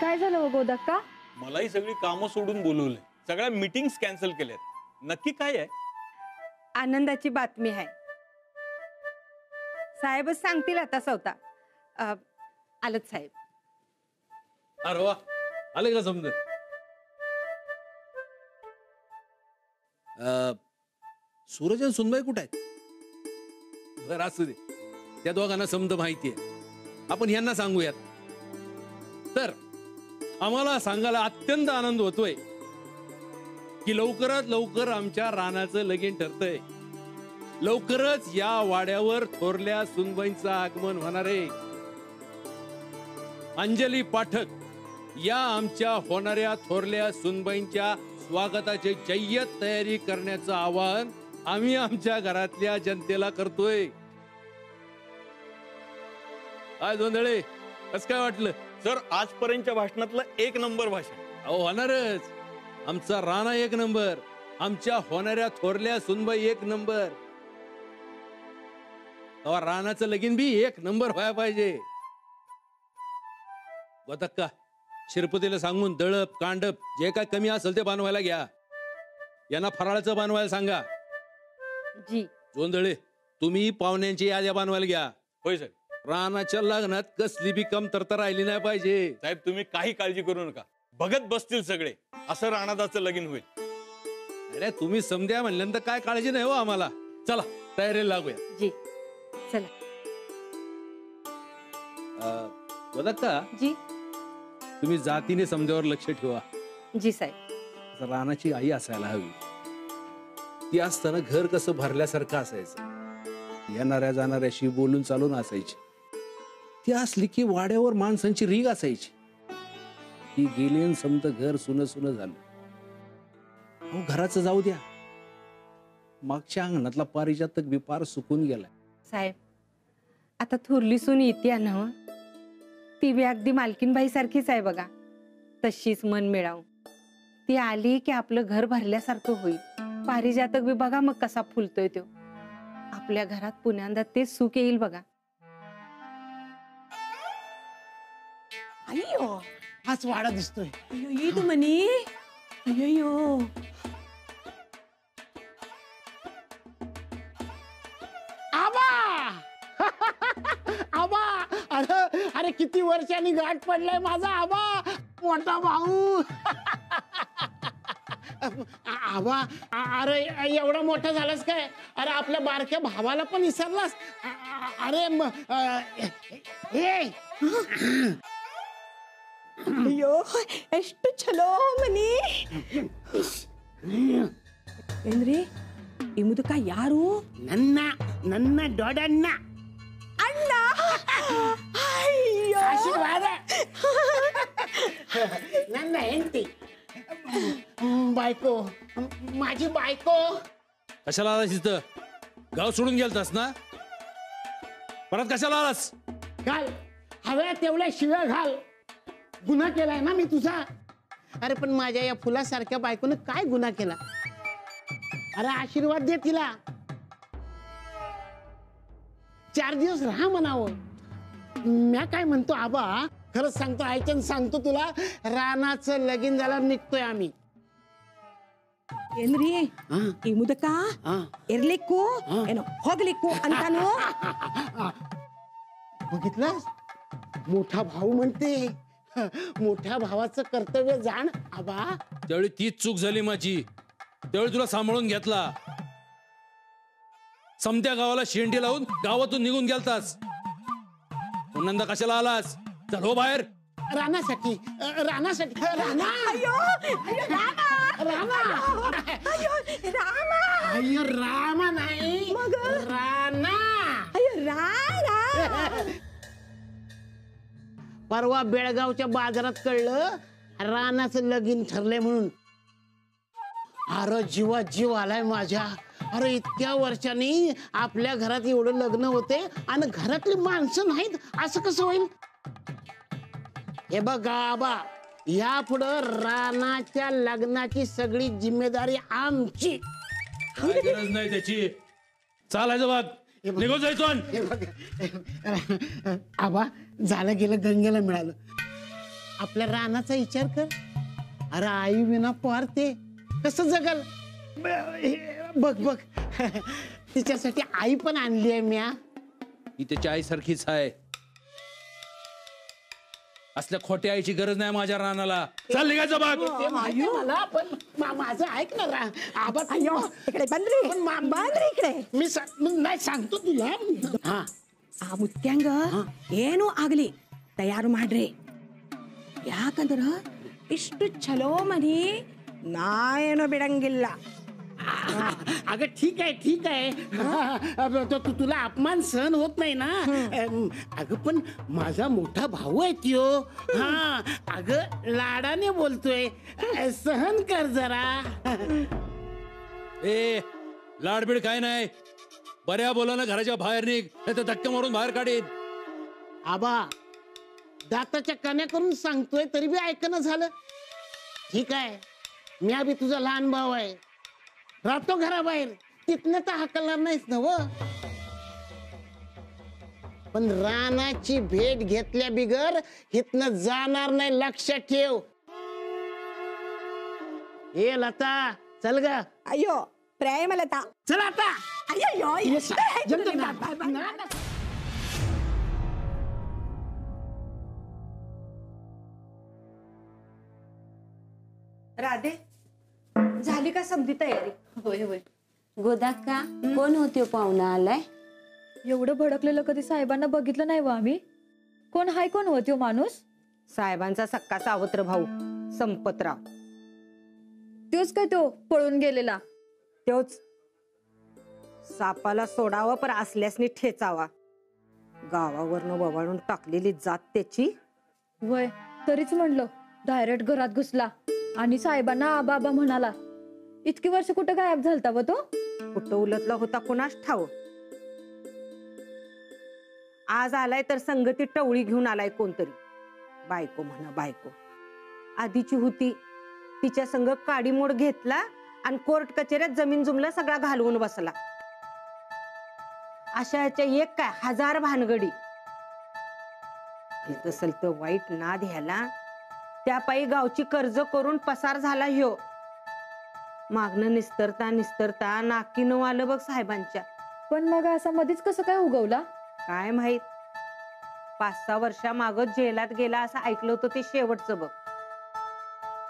काय झालं हो गोदक्का? मलाही सगळी कामं सोडून बोलवलंय, सगळ्या मीटिंग्स कॅन्सल केल्यात. नक्की काय आहे? आनंदाची बातमी आहे. साहेबच सांगतील आता स्वतः. आलत साहेब. अरे वा, आले का समज? सूरज आणि सुनबाई कुठे आहेत? बरं असू दे, त्या दोघांना समज माहिती आहे, आपण यांना सांगूयात. तर आम्हाला सांगायला अत्यंत आनंद होतोय की लवकरात लवकर आमच्या रानाचं लगीन ठरतंय. लवकरच या वाड्यावर थोरल्या सुनबाईंचं आगमन होणार आहे. अंजली पाठक या आमच्या होणाऱ्या थोरल्या सुनबाईंच्या स्वागताची जय्यत तयारी करण्याचं आवाहन आम्ही आमच्या घरातल्या जनतेला करतोय. काय जोंधळे, कसं काय वाटलं? सर, आजपर्यंतच्या भाषणातलं 1 नंबर भाषण. अहो होणारच. आमचा राणा 1 नंबर, आमच्या होणाऱ्या थोरल्या सुनबाई 1 नंबर. तेव्हा रानाचं लगीन बी 1 नंबर व्हायला पाहिजे. गोदक्का, शिरपतीला सांगून दळप कांडप जे काय कमी असेल ते बनवायला घ्या. यांना फराळाचं बनवायला सांगा. जी. जोंधळे, तुम्ही पाहुण्यांची याद्या बनवायला घ्या. होय सर. रानाच्या लग्नात कसली बी कमतरता राहिली नाही पाहिजे. साहेब, तुम्ही काही काळजी करू नका, बघत बसतील सगळे. असं राणादाचं लगीन होईल. अरे तुम्ही समद्या म्हणल्यानंतर काय काळजी नाही हो आम्हाला. चला तयारीला लागूया. जी चला. गोदक्का, जी. तुम्ही जातीने समजावर लक्ष ठेवा. जी साहेब. रानाची आई असायला हवी. ती असताना घर कसं भरल्यासारखं असायचं. येणाऱ्या जाणाऱ्याशी बोलून चालून असायची. ती असली की वाड्यावर माणसांची रीग असायची. ती गेली समत घर सुन सुन झालं. अहो घराचं जाऊ द्या, मागच्या अंगणातला पारिजातक बी पार सुकून गेलाय. साहेब, आता थोरली सून येते ना, ती बी अगदी मालकीनबाई सारखीच आहे बघा. तशीच मन मिळाव. ती आली की आपलं घर भरल्यासारखं होईल. पारिजातक बी बघा मग कसा फुलतोय तो. आपल्या घरात पुण्यांदा तेच सुख येईल बघा. अय्यो, हाच वाडा दिसतोय. अय्यो, तू म्हणी. अय्यो, आबा आबा, अरे अरे किती वर्षांनी गाठ पडलाय माझा आबा, मोठा भाऊ. आबा, अरे एवढा मोठा झालास काय? अरे आपल्या बारक्या भावाला पण विसरलास? अरे ಅಯ್ಯೋ ಎಷ್ಟು ಚಲೋ ಮನಿ ಏನ್ರಿ ಈ ಮುದುಕ ಯಾರು? ನನ್ನ ನನ್ನ ದೊಡ್ಡಣ್ಣ. ಅಣ್ಣ? ಅಯ್ಯೋ ಆಶೀರ್ವಾದ. ನನ್ನ ಹೆಂಡತಿ, बायको, माझी बायको. कशाला आलास इथं? गाव सोडून गेलतास ना? परत कशाला आलास? घाल हव्या तेवढ्या शिव्या घाल. गुन्हा केलाय ना मी तुझा. अरे पण माझ्या या फुलासारख्या बायकोनं काय गुन्हा केला? अरे आशीर्वाद दे तिला. 4 दिवस राहा म्हणावं. मी काय म्हणतो आबा, खरंच सांगतो, ऐकन सांगतो तुला, रानाचं लगीन झाल्यावर निघतोय आम्ही. ಏನ್ರಿ ಈ ಮುದಕ ಇರ್ಲಿಕ್ಕೂ ಏನೋ ಹೋಗ್ಲಿಕ್ಕೂ ಅಂತಾನು? बघितलंस, मोठा भाऊ म्हणते. मोठ्या भावाचं कर्तव्य जाण आबा. त्यावेळी तीच चूक झाली माझी. त्यावेळी तुला सांभाळून घेतला. समत्या गावाला शेंडी लावून गावातून निघून गेलतास. पुन्हा कशाला आलास? चल हो बाहेर. रानासाठी, रानासाठी. राणा, ಅಯ್ಯೋ ಅಯ್ಯೋ ರಾಮ राणा. ಅಯ್ಯೋ ರಾಮ अय्यो रामा नाही, मग? राणा. ಅಯ್ಯೋ ರಾಣ. परवा बेळगावच्या बाजारात कळलं रानाचं लगीन ठरलंय म्हणून. अरे जीवा जीव आलाय माझ्या. अरे इतक्या वर्षांनी आपल्या घरात एवढं लग्न होते आणि घरातली माणसं नाहीत, असं कसं होईल? हे बघा आबा, यापुढं रानाच्या लग्नाची सगळी जिम्मेदारी आमची. काय गरज नाही त्याची. चालायचं बघ, निघून जायचं. हे बघ आबा, झालं गेलं गंगेला मिळालं. आपल्या रानाचा विचार कर. अरे आई विना पार ते कसं जगल. बघ बघ तिच्यासाठी आई पण आणली आहे म्या. ही त्याच्या आईसारखीच आहे. असल्या खोट्या आईची गरज नाही माझ्या रानाला. चाल निघायचं बघ. ते माहिती आहे मला पण माझं ऐक ना आबा. अयो इकडे बंद रे पण बंद रे इकडे. मी नाही सांगतो तुला. हा ಆ ಮುತ್ಯಾಂಗ ಏನು ಆಗ್ಲಿ ತಯಾರು ಮಾಡ್ರಿ, ಯಾಕಂದ್ರ ಇಷ್ಟು ಚಲೋ ಮನಿ ನಾ ಏನು ಬಿಡಂಗಿಲ್ಲ. अगं ठीक आहे ठीक आहे. तुला अपमान सहन होत नाही ना. अगं पण माझा मोठा भाऊ आहे त्यो. हा अगं लाडाने बोलतोय, सहन कर जरा. ए लाडबीड काय नाही. बऱ्या बोलानं घराच्या बाहेर निघ, नाही तर धक्के मारून बाहेर काढीन. आबा दाताच्या कान्या करून सांगतोय तरी बी ऐकणं झालं. ठीक आहे, मी बी तुझा लहान भाऊ आहे, राहतो घराबाहेर, तिथनं तर हाकलणार नाहीस ना व. पण रानाची भेट घेतल्या बिगर इथनं जाणार नाही, लक्षात ठेव. ए लता चल ग. ಅಯ್ಯೋ ಪ್ರೇಮಲತಾ चल आता. ಅಯ್ಯಯ್ಯೋ Yes, जमतं ना. राधे झाली का समधी तयारी? होय होय. गोदाक्का कोण होते पाहुणा आलाय? एवढं भडकलेलं कधी साहेबांना बघितलं नाही व आम्ही. कोण हाय कोण होतो माणूस? साहेबांचा सक्का सावत्र भाऊ संपतराव. तोच काय तो पळून गेलेला? त्योच. सापाला सोडावं पर असल्यासनी ठेचावा. गावावरनं ववाळून टाकलेली जात त्याची. वय तरीच म्हणलं डायरेक्ट घरात घुसला आणि साहेबांना आबा आबा म्हणाला. इतकी वर्ष कुठं गायब झालता व तो? कुठं उलटला होता कुणास ठाव. आज आलाय तर संगती टवळी घेऊन आलाय कोणतरी. बायको म्हणा बायको. आधीची होती तिच्या संग काडीमोड घेतला आणि कोर्ट कचेऱ्यात जमीन जुमला सगळा घालवून बसला. अशा याच्या एक काय 1000 भानगडी. तसल तर वाईट नाद ह्याला. त्या पायी गावची कर्ज करून पसार झाला ह्यो. मागणं निस्तरता निस्तरता नाकी न आलं बघ साहेबांच्या. पण मग असा मध्येच कसं काय उगवला? काय माहित. 5-6 वर्षा माग जेलात गेला असं ऐकलं होतं ते शेवटचं बघ.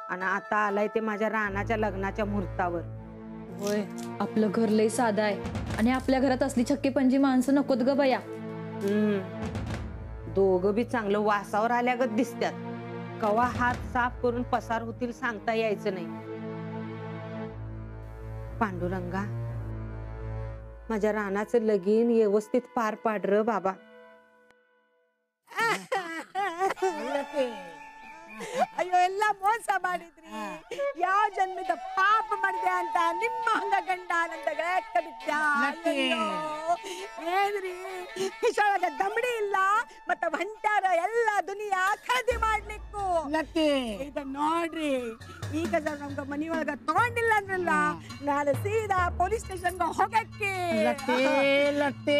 आणि आता आलाय ते माझ्या रानाच्या लग्नाच्या मुहूर्तावर. होय आपलं घर लय साधा आहे आणि आपल्या घरात असली छक्की पंजी माणसं नकोत ग बया. दोघं बी चांगलं वासावर आल्यागत दिसतात. कवा हात साफ करून पसार होतील सांगता यायचं नाही. पांडुरंगा माझ्या रानाचं लगीन व्यवस्थित पार पाड र बाबा. ಅಯ್ಯೋ ಎಲ್ಲ ಮೋಸ ಮಾಡಿದ್ರಿ. ಯಾವ ಜನ್ಮದ ಪಾಪ ಮಾಡಿದೆ ಅಂತ ನಿಮ್ಮ ಹಂಗ ಗಂಡ ನಂತ ಏನ್ರಿ ಕಿಶೊಳಗ ದಮಡಿ ಇಲ್ಲ ಮತ್ತ ಹೊಂಟಾರ ಎಲ್ಲ ದುನಿಯಾ ಖರೀದಿ ಮಾಡ್ಲಿಕ್ಕೂ. ಈಗ ನೋಡ್ರಿ ಈಗ ನಮ್ಗ ಮನಿಯೊಳಗ ತಗೊಂಡಿಲ್ಲ ಅಂದ್ರಲ್ಲ ನಾನು ಸೀದಾ ಪೊಲೀಸ್ ಸ್ಟೇಷನ್ ಹೋಗಕ್ಕೆ. लते लते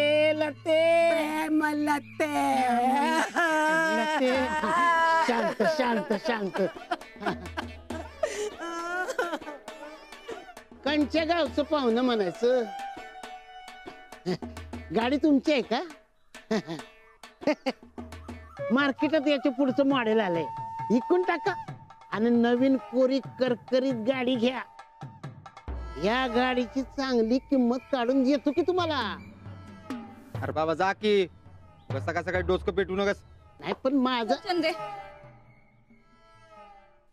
ಪ್ರೇಮಲತೆ. शांत शांत शांत. कंच्या गावचं पाहुणं म्हणायचं. गाडी तुमची आहे का? मार्केटात याच्या पुढचं मॉडेल आलंय, इकून टाका आणि नवीन कोरी करकरीत गाडी घ्या. या गाडीची चांगली किंमत काढून देतो की तुम्हाला. अरे बाबा जा की, सकाळ सकाळी डोसकं पेटू नकस. नाही पण माझं.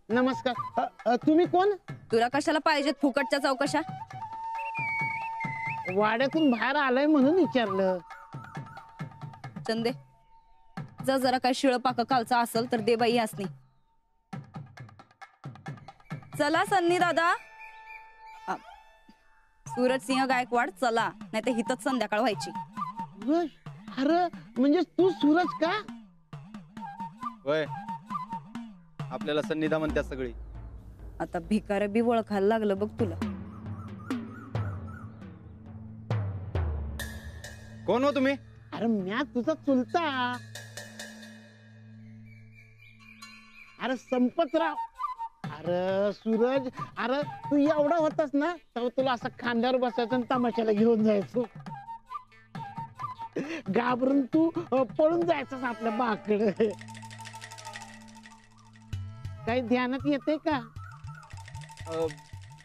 नमस्कार. तुम्ही कोण? तुला कशाला पाहिजेत फुकटच्या चौकशा? वाड्यातून बाहेर आलाय म्हणून विचारलं. चंदे जरा काय शिळ पाक कालचा असेल तर दे बाई असनी. चला सन्नी दादा. सूरज सिंह गायकवाड चला, नाही तर हितच संध्याकाळ व्हायची. अरे म्हणजे तू सूरज का? होय, आपल्याला सन्निधा म्हणतात सगळी. आता भिकार बी ओळखायला लागलं बघ तुला. कोण हो तुम्ही? अरे म्या तुझा चुलता. अरे संपतराव, अरे सूरज, अरे तू एवढा होतास ना तेव्हा तुला असं खांद्यावर बसायचं आणि तमाशाला घेऊन जायचो. घाबरून तू पळून जायचंस आपल्या बाकडे. काही ध्यानात येते का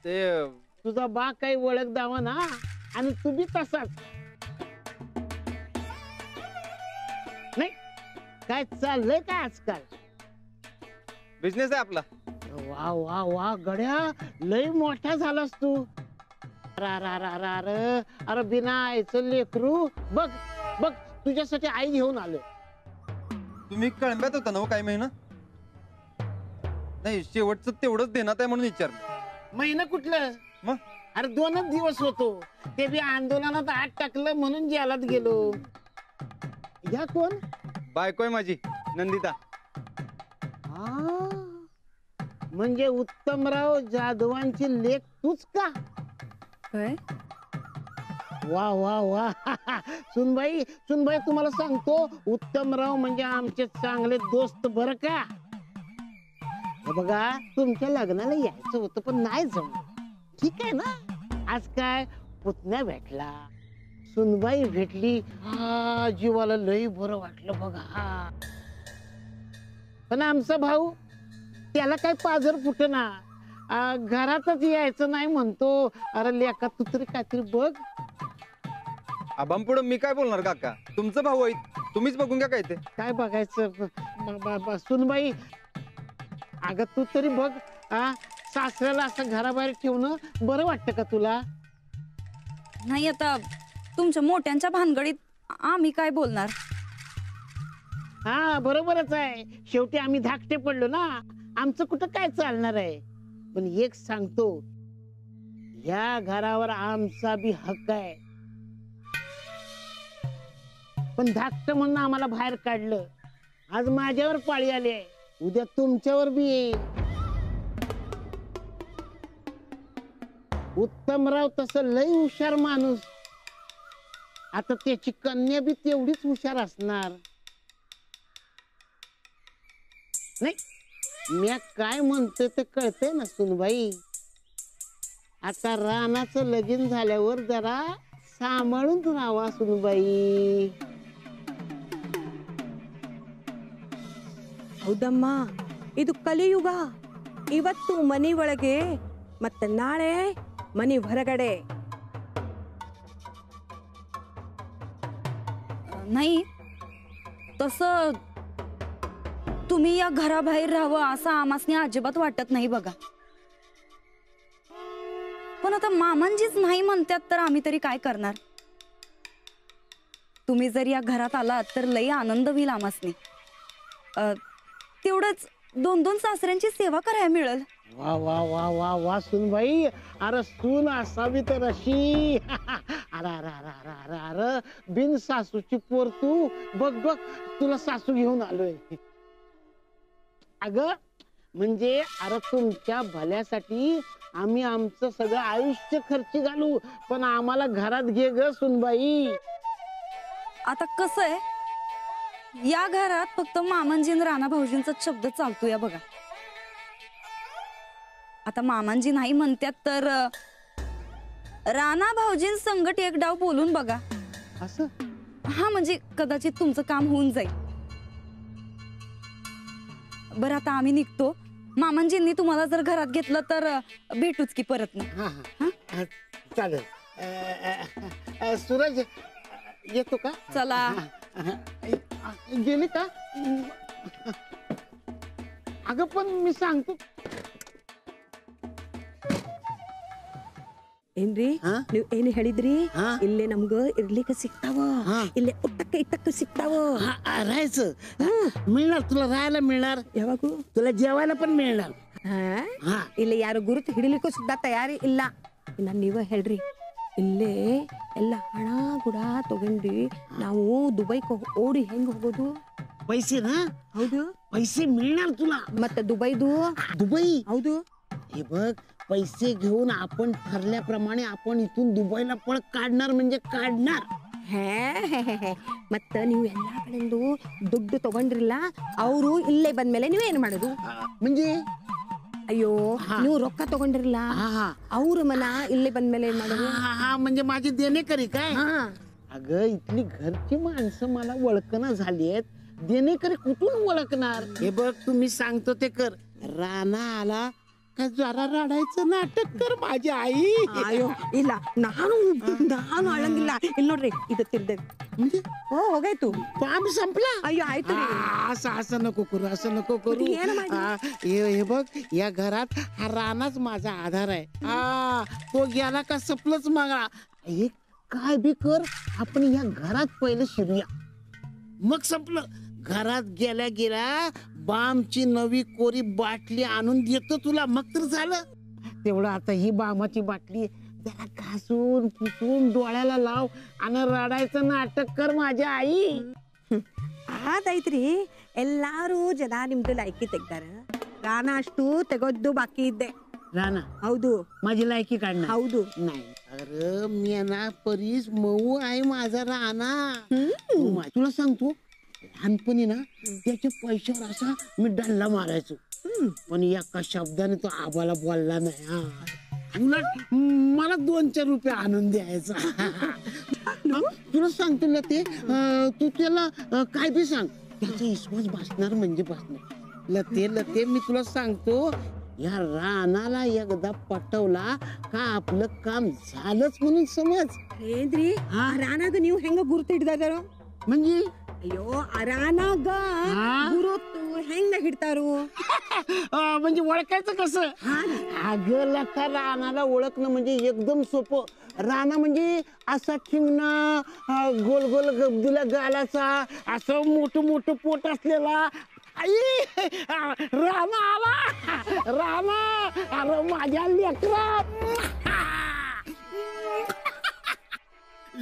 ते तुझा बा काही ओळख दावा ना, आणि तू बी तसाच. नाही काय चाललंय का आजकाल? बिझनेस आहे आपला. वा वा वा गड्या, लय मोठा झालास तू. अरे बिना आईचं लेकरू. बघ बघ तुझ्यासाठी आई घेऊन आलो. तुम्ही कळंब्यात होता ना हो काही महिना? नाही, शेवटचं तेवढंच देण्यात आहे म्हणून विचारलं. महिना कुठलं मग? अरे 2च दिवस होतो, ते बी आंदोलनात आत टाकलं म्हणून जेलात गेलो. या कोण? बायको आहे माझी, नंदिता. म्हणजे उत्तमराव जाधवांची लेक तूच का? काय? वा वा वा. सुनबाई सुनबाई, तुम्हाला सांगतो, उत्तमराव म्हणजे आमचे चांगले दोस्त बरं का. हे बघा, तुमच्या लग्नाला यायचं होतं पण नाही जमलं. ठीक आहे ना. आज काय पुतण्या भेटला, सुनबाई भेटली, जीवाला लई बरं वाटलं बघा. पण आमचा भाऊ, त्याला काय पाजर फुटना, घरातच यायचं नाही म्हणतो. अरे लेका, तू तरी काहीतरी बघ. आबाम पुढं मी काय बोलणार काका? तुमचं भाऊ आहेत, तुम्हीच बघून घ्या काय ते. काय बघायचं सुनबाई? अगं तू तरी बघ. सासऱ्याला असं घराबाहेर ठेवणं बरं वाटतं का तुला? नाही, आता तुमच्या मोठ्यांच्या भानगडीत आम्ही काय बोलणार? हा बरोबरच आहे. शेवटी आम्ही धाकटे पडलो ना, आमचं कुठं काय चालणार आहे. पण एक सांगतो, या घरावर आमचा बी हक्क आहे. पण धाकट म्हणून आम्हाला बाहेर काढलं. आज माझ्यावर पाळी आली आहे, उद्या तुमच्यावर बी येईल. उत्तमराव तसं लय हुशार माणूस. आता त्याची कन्या बी तेवढीच हुशार असणार. नाही, मी काय म्हणतोय ते कळतंय ना सुनबाई. आता रानाचं लगीन झाल्यावर जरा सांभाळून राहावा सुनबाई. ಹೌದಮ್ಮ, ಇದು ಕಲಿಯುಗ. ಇವತ್ತು ಮನೆ ಒಳಗೆ ಮತ್ತೆ ನಾಳೆ ಮನೆ ಹೊರಗಡೆ. नाही, तसं तुम्ही या घराबाहेर राहावं असं आमासनी अजिबात वाटत नाही बघा. पण आता मामांजीच नाही म्हणतात तर आम्ही तरी काय करणार? तुम्ही जर या घरात आलात तर लई आनंद होईल आमासनी. तेवढंच 2-2 सासऱ्यांची सेवा करायला मिळेल. वा वा वा वा वा सुनबाई. अरे सून असावी तर अशी. अरे अरे अरे अरे अरे अरे बिन सासूची पोर तू. बघ बघ, तुला सासू घेऊन आलोय. अगं म्हणजे अरे तुमच्या भल्यासाठी आम्ही आमचं सगळं आयुष्य खर्ची घालू, पण आम्हाला घरात घे ग सुनबाई. आता कसं आहे, या घरात फक्त मामांजी आणि राणा भाऊजींचा शब्द चालतोय बघा. आता मामांजी नाही म्हणतात तर राणा भाऊजीं संगट एक डाव बोलून बघा. असं? हा, म्हणजे कदाचित तुमचं काम होऊन जाईल. बरं, आता आम्ही निघतो. मामांजींनी तुम्हाला जर घरात घेतलं तर भेटूच की परत ना. चालेल. सूरज येतो का? चला. गेली का? अगं पण मी सांगतो. ಏನ್ರಿ ನೀವ್ ಏನ್ ಹೇಳಿದ್ರಿ? ಇಲ್ಲೇ ನಮ್ಗ ಇರ್ಲಿಕ್ಕೆ ಸಿಗ್ತಾವ, ಇಲ್ಲೇ ಉಟ್ಟಕ್ಕೆ ಇಟ್ಟಕ್ಕೆ ಸಿಗ್ತಾವ. राहायचं मिळणार, तुला राहायला मिळणार. ಯಾವಾಗೂ तुला जेवायला पण मिळणार. ಇಲ್ಲಿ ಯಾರು ಗುರುತು ಹಿಡಿಲಿಕ್ಕೂ ಸುದ್ದ ತಯಾರಿ ಇಲ್ಲ. ಇನ್ನ ನೀವ ಹೇಳ್ರಿ. ಇಲ್ಲೇ ಎಲ್ಲ ಹಣ ಗುಡ ತಗೊಂಡು ನಾವು ದುಬೈಗೆ ಓಡಿ ಹೆಂಗ್ ಹೋಗೋದು? पैसे ना? ಹೌದು, पैसे मिळणार तुला. ಮತ್ತೆ ದುಬೈದು? दुबई? ಹೌದು. हे बघ, पैसे घेऊन आपण ठरल्याप्रमाणे आपण इथून दुबईला पळ काढणार म्हणजे काढणार. ಮತ್ತ ನೀವು ಎಲ್ಲಾ ಕಡೆಂದು ದುಡ್ಡು ತಗೊಂಡ್ರಿಲ್ಲ ಅವರು ಇಲ್ಲೇ ಬಂದ್ಮೇಲೆ ನೀವೇನ್ ಮಾಡೋದು म्हणजे ಅಯ್ಯೋ ನೀವು ರೊಕ್ಕ ತಗೊಂಡ್ರಿಲ್ಲ ಅವ್ರ ಮನ ಇಲ್ಲೇ ಬಂದ್ಮೇಲೆ ಏನ್ ಮಾಡೋದು हा म्हणजे माझी देणेकरी काय अगं इथली घरची माणसं मला ओळखना झालीत देणेकरी कुठून ओळखणार हे बघ तुम्ही सांगतो ते कर राणा आला का जरा रडायचं नाटक कर माझी आई ಅಯ್ಯೋ ಇಲ್ಲ ನಾನು ಅಳಂಗಿಲ್ಲ ಇಲ್ಲಿ ನೋಡ್ರಿ ಇದು ತಿರ್ದೆ म्हणजे ಹೋಗಾಯ್ತು पाप संपला ಅಯ್ಯೋ ಆಯ್ತು ರೀ. असं असं नको करू असं नको करू मग ये ना माझी. हे बघ या घरात हा राणाच माझा आधार आहे तो गेला का सपलंच मागा हे काय बी कर आपण या घरात पहिलं शिरूया मग संपलं घरात गेल्या गेल्या बामची नवी कोरी बाटली आणून देतो तुला मग तर झालं तेवढं आता ही बामाची बाटली जरा घासून पुसून डोळ्याला लाव आणि रडायचं नाटक कर माझी आई ಆದೈತ್ರಿ ಎಲ್ಲಾರು ಜನ ನಿಮ್ದು ಲೈಕಿ ತೆಗ್ದಾರ ರಾನ ಅಷ್ಟು ತೆಗೋದ್ದು ಬಾಕಿ ಇದ್ದೆ राणा ಹೌದು माझी लायकी काढणार ಹೌದು नाही अरे मेना परीस मऊ आहे माझा राणा तुला सांगतो लहानपणी ना त्याच्या पैशावर असा मी डल्ला मारायचो पण एका शब्दाने तो आबाला बोलला नाही हा उलट मला 2-4 रुपये आणून द्यायचा तुला सांगतो ना ते तू त्याला काय बी सांग त्याचा विश्वास बसणार म्हणजे बसणार लते मी तुला सांगतो या रानाला एकदा पटवला का आपलं काम झालंच म्हणून समज ಏನ್ರಿ ಆ ರಾನಾಗ ನೀವು ಹೆಂಗ ಗುರುತು ಹಿಡ್ದಾರ म्हणजे ಅಯ್ಯೋ ಆ ರಾನಾಗ ಗುರುತು ಹೆಂಗ ಹಿಡ್ತಾರು म्हणजे ओळखायचं कसं अगं लता रानाला ओळखणं म्हणजे एकदम सोपं राणा म्हणजे असा ठिंगणं गोल गोल गब्दीला गालाचा असं मोठं मोठं पोट असलेला आई राणा आला राणा अरे माझ्या लेकरा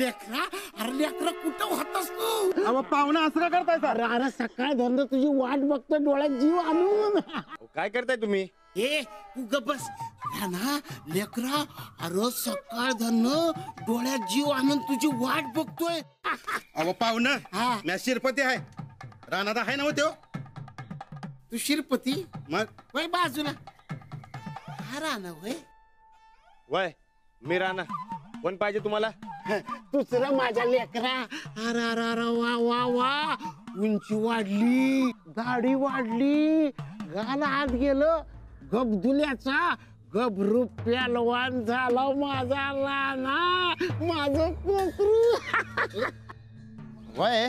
लेकरा अरे लेकरा कुठं होतास तू अहो पाहुणा असं का करताय सर अरे सकाळ धंदा तुझी वाट बघतो डोळ्यात जीव आणून काय करताय तुम्ही ए तू गप बस ना लेकरा अरे सकाळ धरणं डोळ्यात जीव आणून तुझी वाट बघतोय अहो पाहुणं हा. मी शिरपती आहे राणा आहे ना तो तू शिरपती मग वय बाजूला हा राणा वय वय मी राणा कोण पाहिजे तुम्हाला दुसरं माझ्या लेकरा अरे अरे अरे वा वा वा उंची वाढली दाढी वाढली गाला आत गेलं गबदुल्याचा गबरू प्यालवान झाला माझा राणा माझं कोकरू वय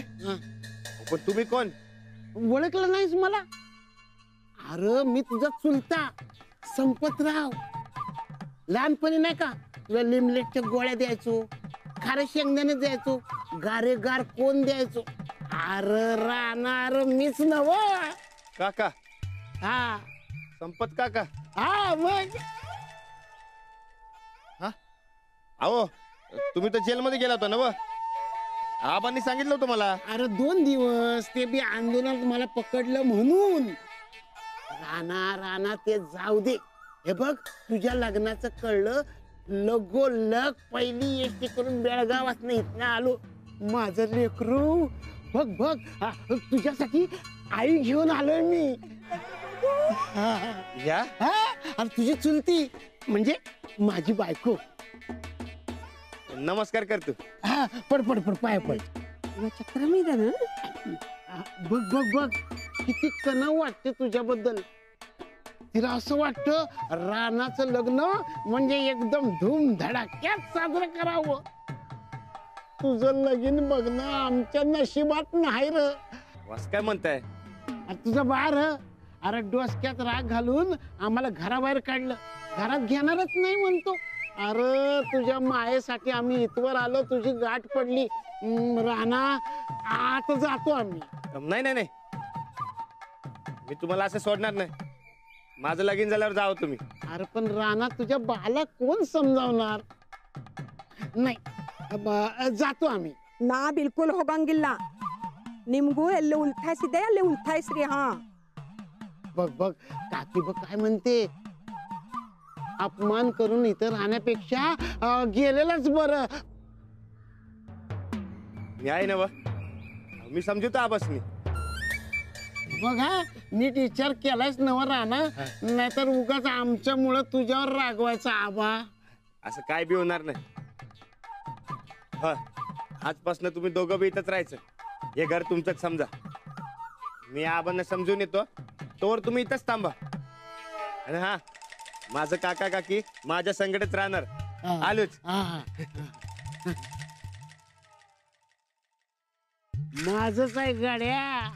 पण तुम्ही कोण ओळखलं नाहीस मला अरे मी तुझा चुलता संपतराव लहानपणी नाही का तुला लिमलेटच्या गोळ्या द्यायचो खारे शेंगदाणे द्यायचो गारे गार कोण द्यायचो अरे राहणार मीच नव काका हा संपत काका हा मग अहो तुम्ही तर जेलमध्ये गेला होता ना व आबांनी सांगितलं होतं मला अरे 2 दिवस ते बी आंदोलनात मला पकडलं म्हणून राणा ते जाऊ दे हे बघ तुझ्या लग्नाचं कळलं लगोलग पहिली एसटी करून बेळगावात नाही इथनं आलो माझं लेकरू बघ बघ तुझ्यासाठी आई घेऊन आलोय मी या अरे तुझी चुलती म्हणजे माझी बायको नमस्कार करतो पड पड पड पाय पड चक्र मी ना बघ बघ बघ किती कणव वाटते तुझ्याबद्दल तिला असं वाटतं रानाचं लग्न म्हणजे एकदम धूम धडाक्यात साजरं करावं तुझं लगीन बघणं आमच्या नशिबात नाही र काय म्हणताय तुझं बाळ अरे डोसक्यात राग घालून आम्हाला घराबाहेर काढलं घरात घेणारच नाही म्हणतो अरे तुझ्या मायेसाठी आम्ही इथवर आलो तुझी गाठ पडली राणा आता जातो आम्ही नाही नाही नाही मी तुम्हाला असं सोडणार नाही माझं लगीन झाल्यावर जावं तुम्ही अरे पण राणा तुझ्या बाला कोण समजावणार नाही जातो आम्ही ನಾ ಬಿಲ್ಕುಲ್ ಹೋಗಂಗಿಲ್ಲ ನಿಮ್ಗೂ ಎಲ್ಲಿ ಉಲ್ಟಾಯಿಸಿದೆ ಅಲ್ಲಿ ಉಲ್ಟಾಯಿಸ್ರಿ ಹಾ बघ बघ काकी बघ काय म्हणते अपमान करून इथं राहण्यापेक्षा गेलेलंच बरं मी आहे ना व मी समजूतो आबासनी. बघा नीट विचार केलायच नव राणा, नाहीतर उगाच आमच्यामुळं तुझ्यावर रागवायचा आबा. असं काय बी होणार नाही. हा आजपासून तुम्ही दोघं बी इथंच राहायचं. हे घर तुमचंच समजा. मी आबांना समजून येतो, तोवर तुम्ही इथंच थांबा. आणि हा माझं काका काकी माझ्या संकटच राहणार. आलोच. माझंच आहे गाड्या.